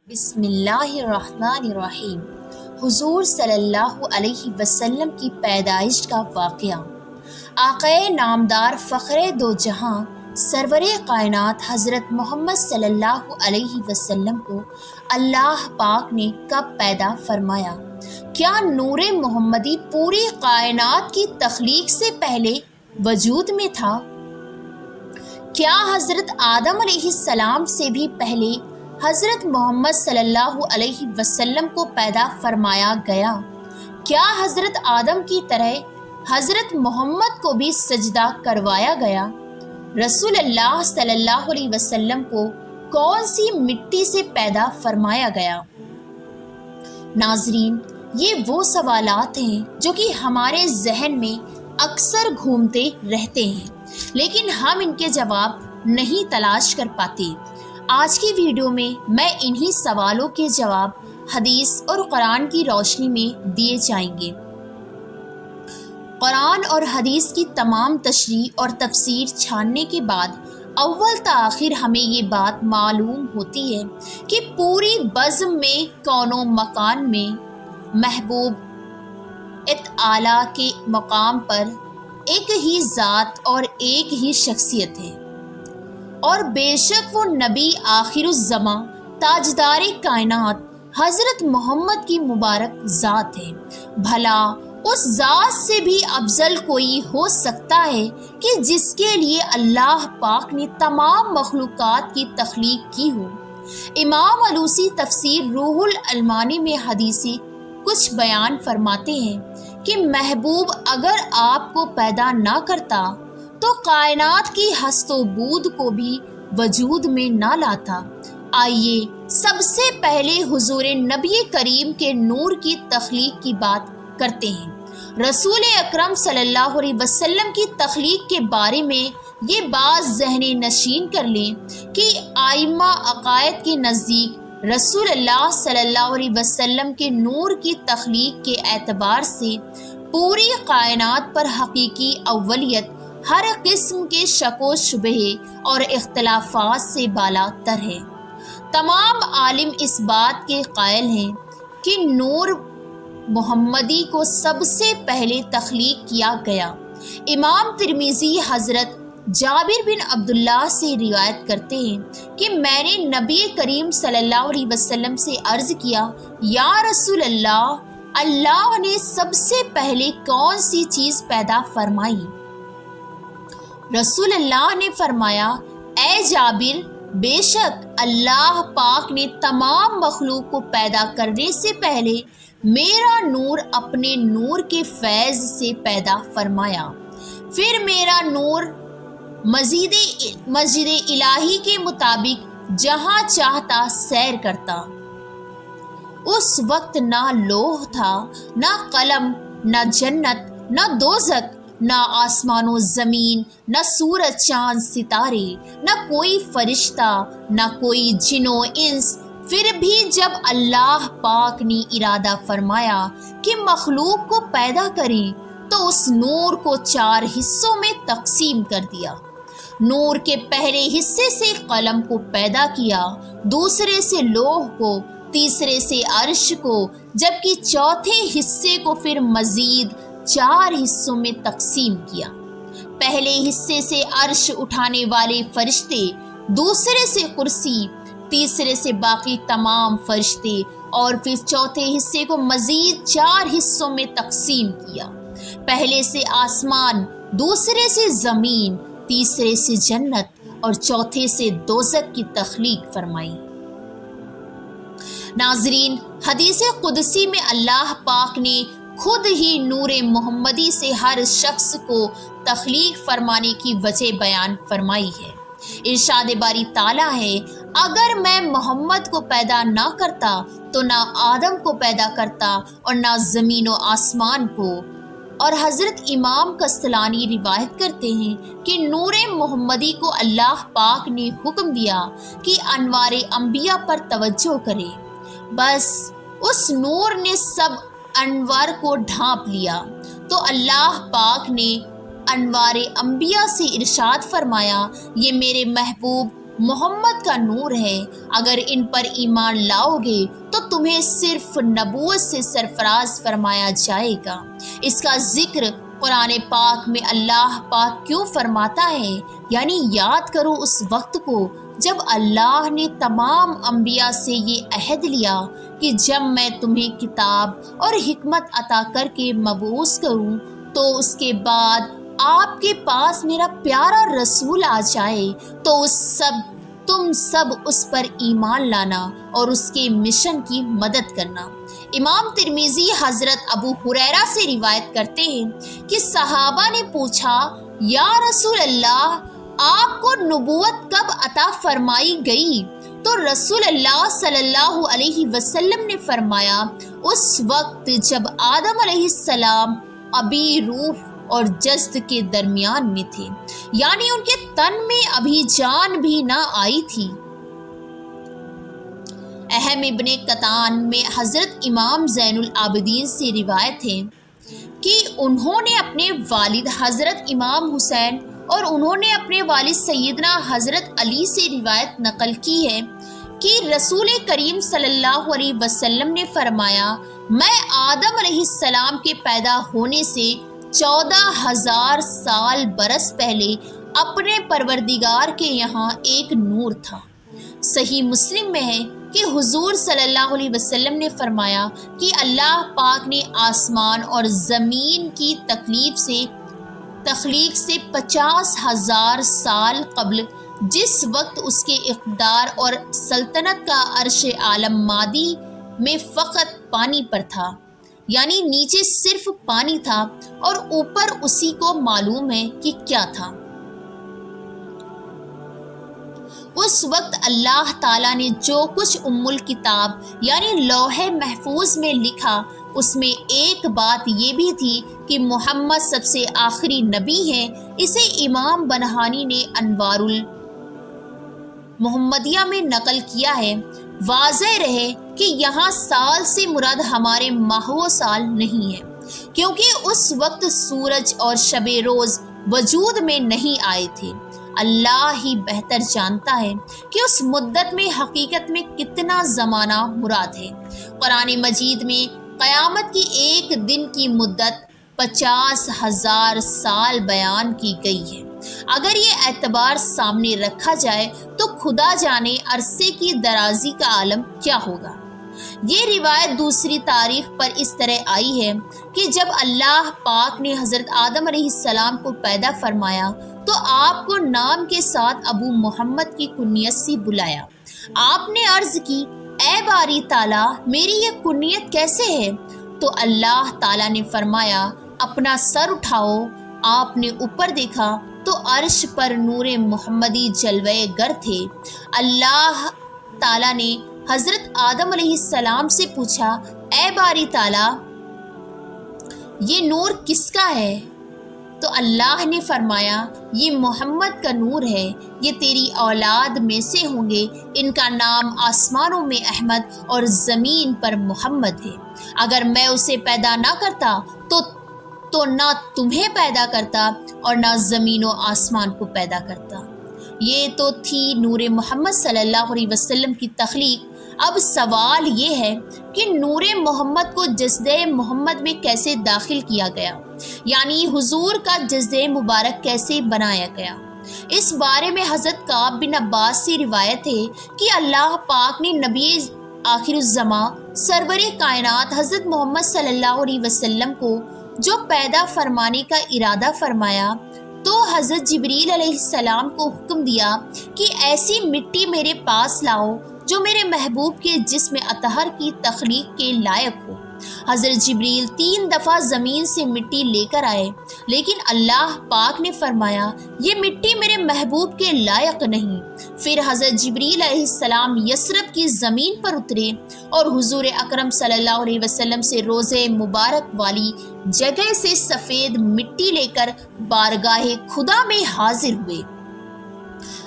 بسم اللہ الرحمن الرحیم۔ حضور صلی اللہ علیہ وسلم کی پیدائش کا واقعہ۔ آقائے نامدار فخر دو جہاں سرور کائنات حضرت محمد صلی اللہ علیہ وسلم کو اللہ پاک نے کب پیدا فرمایا؟ کیا نور محمدی پوری کائنات کی تخلیق سے پہلے وجود میں تھا؟ کیا حضرت آدم علیہ السلام سے بھی پہلے حضرت محمد صلی اللہ علیہ وسلم کو پیدا فرمایا گیا؟ کیا حضرت آدم کی طرح حضرت محمد کو بھی سجدہ کروایا گیا؟ رسول اللہ صلی اللہ علیہ وسلم کو کون سی مٹی سے پیدا فرمایا گیا؟ ناظرین، یہ وہ سوالات ہیں جو کہ ہمارے ذہن میں اکثر گھومتے رہتے ہیں، لیکن ہم ان کے جواب نہیں تلاش کر پاتے۔ آج کی ویڈیو میں میں انہی سوالوں کے جواب حدیث اور قرآن کی روشنی میں دیے جائیں گے۔ قرآن اور حدیث کی تمام تشریح اور تفسیر چھاننے کے بعد اول تا آخر ہمیں یہ بات معلوم ہوتی ہے کہ پوری بزم میں کون و مکان میں محبوب اعلیٰ کے مقام پر ایک ہی ذات اور ایک ہی شخصیت ہے، اور بے شک وہ نبی آخر الزماں تاجدار کائنات حضرت محمد کی مبارک ذات ہے۔ بھلا اس ذات سے بھی افضل کوئی ہو سکتا ہے کہ جس کے لیے اللہ پاک نے تمام مخلوقات کی تخلیق کی ہو؟ امام علوسی تفسیر روح العلمانی میں حدیثی کچھ بیان فرماتے ہیں کہ محبوب اگر آپ کو پیدا نہ کرتا تو کائنات کی ہست و بود کو بھی وجود میں نہ لاتا۔ آئیے سب سے پہلے حضور نبی کریم کے نور کی تخلیق کی بات کرتے ہیں۔ رسول اکرم صلی اللہ علیہ وسلم کی تخلیق کے بارے میں یہ بات ذہن نشین کر لیں کہ ائمہ عقائد کے نزدیک رسول اللہ صلی اللہ علیہ وسلم کے نور کی تخلیق کے اعتبار سے پوری کائنات پر حقیقی اولیت ہر قسم کے شک و شبہ اور اختلافات سے بالا تر ہے۔ تمام عالم اس بات کے قائل ہیں کہ نور محمدی کو سب سے پہلے تخلیق کیا گیا۔ امام ترمذی حضرت جابر بن عبداللہ سے روایت کرتے ہیں کہ میں نے نبی کریم صلی اللہ علیہ وسلم سے عرض کیا، یا رسول اللہ، اللہ نے سب سے پہلے کون سی چیز پیدا فرمائی؟ رسول اللہ نے فرمایا، اے جابر، بے شک اللہ پاک نے تمام مخلوق کو پیدا کرنے سے پہلے میرا نور اپنے نور کے فیض سے پیدا فرمایا، پھر میرا نور مسجد الہی کے مطابق جہاں چاہتا سیر کرتا۔ اس وقت نہ لوح تھا، نہ قلم، نہ جنت، نہ دوزخ، نہ آسمان و زمین، نہ سورج چاند ستارے، نہ کوئی فرشتہ، نہ کوئی جن و انس۔ پھر بھی جب اللہ پاک نے ارادہ فرمایا کہ مخلوق کو پیدا کریں تو اس نور کو 4 حصوں میں تقسیم کر دیا۔ نور کے پہلے حصے سے قلم کو پیدا کیا، دوسرے سے لوح کو، تیسرے سے عرش کو، جبکہ چوتھے حصے کو پھر مزید 4 حصوں میں تقسیم کیا۔ پہلے حصے سے عرش اٹھانے والے فرشتے، دوسرے سے کرسی، تیسرے سے باقی تمام فرشتے، اور پھر چوتھے حصے کو مزید 4 حصوں میں تقسیم کیا۔ پہلے سے آسمان، دوسرے سے زمین، تیسرے سے جنت، اور چوتھے سے دوزخ کی تخلیق فرمائی۔ ناظرین، حدیث قدسی میں اللہ پاک نے خود ہی نور محمدی سے ہر شخص کو تخلیق فرمانے کی وجہ بیان فرمائی ہے۔ ارشاد باری تعالیٰ ہے، اگر میں محمد کو پیدا نہ کرتا تو نہ آدم کو پیدا کرتا اور نہ زمین و آسمان کو۔ اور حضرت امام قسطلانی روایت کرتے ہیں کہ نور محمدی کو اللہ پاک نے حکم دیا کہ انوار انبیاء پر توجہ کرے، بس اس نور نے سب انوار کو ڈھانپ لیا تو اللہ پاک نے انوار انبیاء سے ارشاد فرمایا، یہ میرے محبوب محمد کا نور ہے، اگر ان پر ایمان لاؤ گے تو تمہیں صرف نبوت سے سرفراز فرمایا جائے گا۔ اس کا ذکر قرآن پاک میں اللہ پاک کیوں فرماتا ہے؟ یعنی یاد کرو اس وقت کو جب اللہ نے تمام انبیاء سے یہ عہد لیا کہ جب میں تمہیں کتاب اور حکمت عطا کر کے مبعوث کروں تو اس کے بعد آپ کے پاس میرا پیارا رسول آ جائے تو تم سب اس پر ایمان لانا اور اس کے مشن کی مدد کرنا۔ امام ترمذی حضرت ابو ہریرہ سے روایت کرتے ہیں کہ صحابہ نے پوچھا، یا رسول اللہ، آپ کو نبوت کب عطا فرمائی گئی؟ تو رسول اللہ صلی اللہ علیہ وسلم نے فرمایا، اس وقت جب آدم علیہ السلام ابھی روح اور جسد کے درمیان میں تھے، یعنی ان کے تن میں ابھی جان بھی نہ آئی تھی۔ اہم ابن قطان میں حضرت امام زین العابدین سے روایت ہے کہ انہوں نے اپنے والد حضرت امام حسین اور انہوں نے اپنے والد سیدنا حضرت علی سے روایت نقل کی ہے کہ رسول کریم صلی اللہ علیہ وسلم نے فرمایا، میں آدم علیہ السلام کے پیدا ہونے سے 14,000 سال برس پہلے اپنے پروردگار کے یہاں ایک نور تھا۔ صحیح مسلم میں ہے کہ حضور صلی اللہ علیہ وسلم نے فرمایا کہ اللہ پاک نے آسمان اور زمین کی تخلیق سے 50,000 سال قبل، جس وقت اس کے اقتدار اور سلطنت کا عرش عالم مادی میں فقط پانی پر تھا، یعنی نیچے صرف پانی تھا اور اوپر اسی کو معلوم ہے کہ کیا تھا۔ اس وقت اللہ تعالیٰ نے جو کچھ ام الکتاب یعنی لوح محفوظ میں لکھا، اس میں ایک بات یہ بھی تھی کہ محمد سب سے آخری نبی ہیں۔ اسے امام بنہانی نے انوار المحمدیہ میں نقل کیا ہے۔ واضح رہے کہ یہاں سال سے مراد ہمارے ماہ و سال نہیں ہے، کیونکہ اس وقت سورج اور شب روز وجود میں نہیں آئے تھے۔ اللہ ہی بہتر جانتا ہے کہ اس مدت میں حقیقت میں کتنا زمانہ مراد ہے۔ قرآن مجید میں قیامت کی ایک دن کی مدت 50,000 سال بیان کی گئی ہے۔ اگر یہ اعتبار سامنے رکھا جائے تو خدا جانے عرصے کی درازی کا عالم کیا ہوگا۔ یہ روایت دوسری تاریخ پر اس طرح آئی ہے کہ جب اللہ پاک نے حضرت آدم علیہ السلام کو پیدا فرمایا تو آپ کو نام کے ساتھ ابو محمد کی کنیت سے بلایا۔ آپ نے عرض کی، اے باری تعالیٰ، میری یہ کنیت کیسے ہے؟ تو اللہ تعالیٰ نے فرمایا، اپنا سر اٹھاؤ۔ آپ نے اوپر دیکھا تو عرش پر نور محمدی جلوے گر تھے۔ اللہ تعالیٰ نے حضرت آدم علیہ السلام سے پوچھا، اے باری تعالیٰ، یہ نور کس کا ہے؟ تو اللہ نے فرمایا، یہ محمد کا نور ہے، یہ تیری اولاد میں سے ہوں گے، ان کا نام آسمانوں میں احمد اور زمین پر محمد ہے۔ اگر میں اسے پیدا نہ کرتا تو نہ تمہیں پیدا کرتا اور نہ زمین و آسمان کو پیدا کرتا۔ یہ تو تھی نور محمد صلی اللہ علیہ وسلم کی تخلیق۔ اب سوال یہ ہے کہ نور محمد کو جسد محمد میں کیسے داخل کیا گیا، یعنی حضور کا جسد مبارک کیسے بنایا گیا۔ اس بارے میں حضرت کعب بن عباس سے روایت ہے کہ اللہ پاک نے نبی آخر الزماں سرور کائنات حضرت محمد صلی اللہ علیہ وسلم کو جو پیدا فرمانے کا ارادہ فرمایا تو حضرت جبریل علیہ السلام کو حکم دیا کہ ایسی مٹی میرے پاس لاؤ جو میرے محبوب کے جسم اطہر کی تخلیق کے لائق ہو۔ حضرت جبریل 3 دفعہ زمین سے مٹی لے کر آئے، لیکن اللہ پاک نے فرمایا، یہ مٹی میرے محبوب کے لائق نہیں۔ پھر حضرت جبریل علیہ السلام یثرب کی زمین پر اترے اور حضور اکرم صلی اللہ علیہ وسلم سے روضہ مبارک والی جگہ سے سفید مٹی لے کر بارگاہ خدا میں حاضر ہوئے۔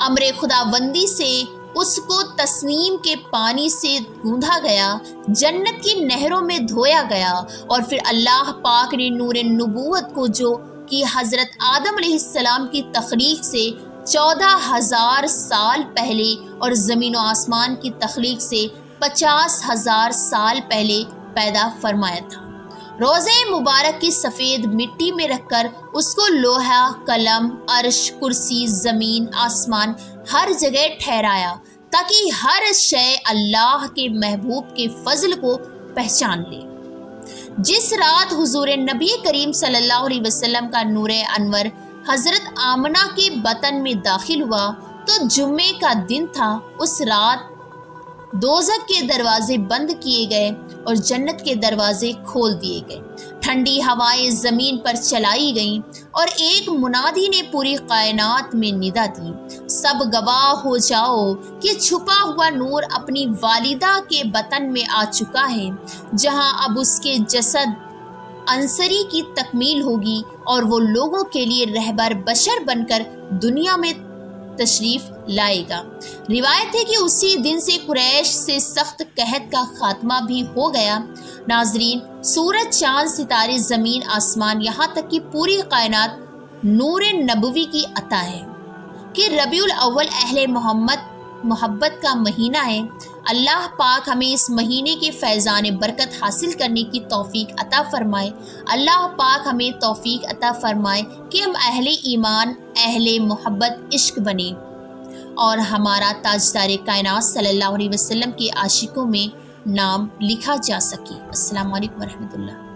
امر خداوندی سے اس کو تسنیم کے پانی سے گوندھا گیا، جنت کی نہروں میں دھویا گیا، اور پھر اللہ پاک نے نور نبوت کو جو کہ حضرت آدم علیہ السلام کی تخلیق سے 14,000 سال پہلے اور زمین و آسمان کی تخلیق سے 50,000 سال پہلے پیدا فرمایا تھا۔ روضہ مبارک کی سفید مٹی میں رکھ کر اس کو لوہا، قلم، عرش، کرسی، زمین، آسمان ہر جگہ ٹھہرایا تاکہ ہر شے اللہ کے محبوب کے فضل کو پہچان لے۔ جس رات حضور نبی کریم صلی اللہ علیہ وسلم کا نور انور حضرت آمنہ کے بطن میں داخل ہوا تو جمعے کا دن تھا۔ اس رات دوزخ کے دروازے بند کیے گئے اور جنت کے دروازے کھول دیے گئے۔ ٹھنڈی ہوائیں زمین پر چلائی گئیں اور ایک منادی نے پوری کائنات میں ندا دی، سب گواہ ہو جاؤ کہ چھپا ہوا نور اپنی والدہ کے بطن میں آ چکا ہے، جہاں اب اس کے جسد عنصری کی تکمیل ہوگی اور وہ لوگوں کے لیے رہبر بشر بن کر دنیا میں تشریف لائے گا۔ روایت ہے کہ اسی دن سے قریش سے سخت قحط کا خاتمہ بھی ہو گیا۔ ناظرین، سورج، چاند، ستارے، زمین، آسمان، یہاں تک کہ پوری کائنات نور نبوی کی عطا ہے کہ ربیع الاول اہل محبت کا مہینہ ہے۔ اللہ پاک ہمیں اس مہینے کے فیضان برکت حاصل کرنے کی توفیق عطا فرمائے۔ اللہ پاک ہمیں توفیق عطا فرمائے کہ ہم اہل ایمان، اہل محبت، عشق بنیں اور ہمارا تاجدار کائنات صلی اللہ علیہ وسلم کے عاشقوں میں نام لکھا جا سکے۔ السلام علیکم ورحمۃ اللہ۔